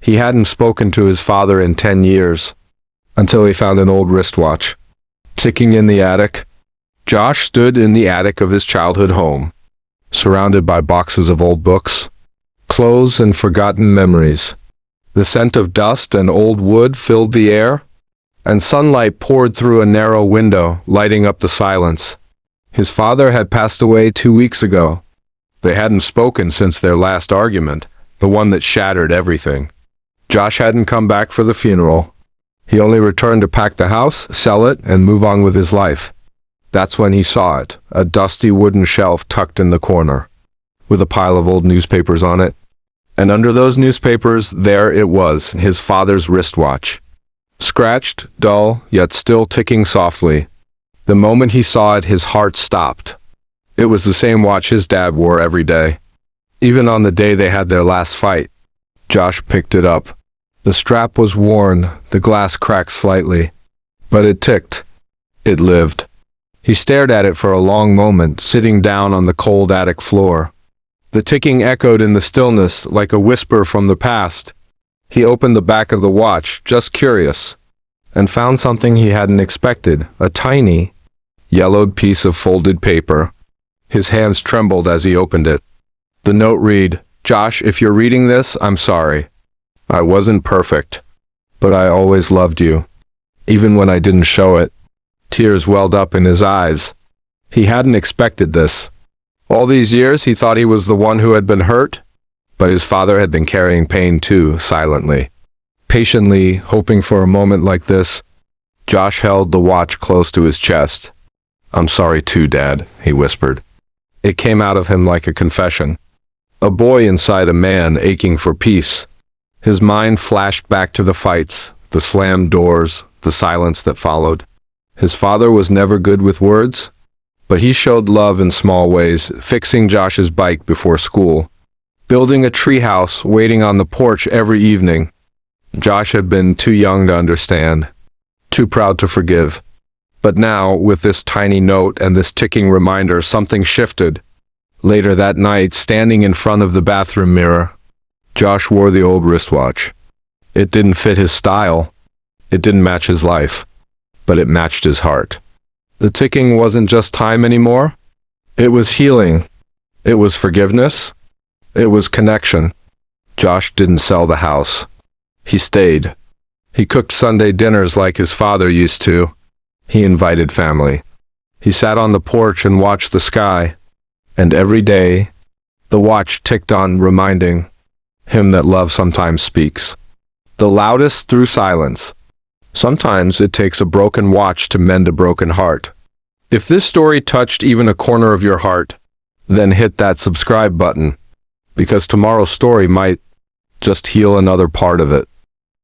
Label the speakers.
Speaker 1: He hadn't spoken to his father in 10 years, until he found an old wristwatch ticking in the attic. Josh stood in the attic of his childhood home, surrounded by boxes of old books, clothes, and forgotten memories. The scent of dust and old wood filled the air, and sunlight poured through a narrow window, lighting up the silence. His father had passed away 2 weeks ago. They hadn't spoken since their last argument, the one that shattered everything. Josh hadn't come back for the funeral. He only returned to pack the house, sell it, and move on with his life. That's when he saw it, a dusty wooden shelf tucked in the corner, with a pile of old newspapers on it. And under those newspapers, there it was, his father's wristwatch. Scratched, dull, yet still ticking softly. The moment he saw it, his heart stopped. It was the same watch his dad wore every day. Even on the day they had their last fight. Josh picked it up. The strap was worn, the glass cracked slightly. But it ticked. It lived. He stared at it for a long moment, sitting down on the cold attic floor. The ticking echoed in the stillness like a whisper from the past. He opened the back of the watch, just curious, and found something he hadn't expected, a tiny, yellowed piece of folded paper. His hands trembled as he opened it. The note read, "Josh, if you're reading this, I'm sorry. I wasn't perfect, but I always loved you, even when I didn't show it." Tears welled up in his eyes. He hadn't expected this. All these years he thought he was the one who had been hurt, but his father had been carrying pain too, silently. Patiently, hoping for a moment like this, Josh held the watch close to his chest. "I'm sorry too, Dad," he whispered. It came out of him like a confession. A boy inside a man aching for peace. His mind flashed back to the fights, the slammed doors, the silence that followed. His father was never good with words, but he showed love in small ways, fixing Josh's bike before school, building a treehouse, waiting on the porch every evening. Josh had been too young to understand, too proud to forgive. But now, with this tiny note and this ticking reminder, something shifted. Later that night, standing in front of the bathroom mirror, Josh wore the old wristwatch. It didn't fit his style. It didn't match his life. But it matched his heart. The ticking wasn't just time anymore. It was healing. It was forgiveness. It was connection. Josh didn't sell the house. He stayed. He cooked Sunday dinners like his father used to. He invited family. He sat on the porch and watched the sky. And every day, the watch ticked on, reminding him that love sometimes speaks. The loudest through silence. Sometimes it takes a broken watch to mend a broken heart. If this story touched even a corner of your heart, then hit that subscribe button, because tomorrow's story might just heal another part of it.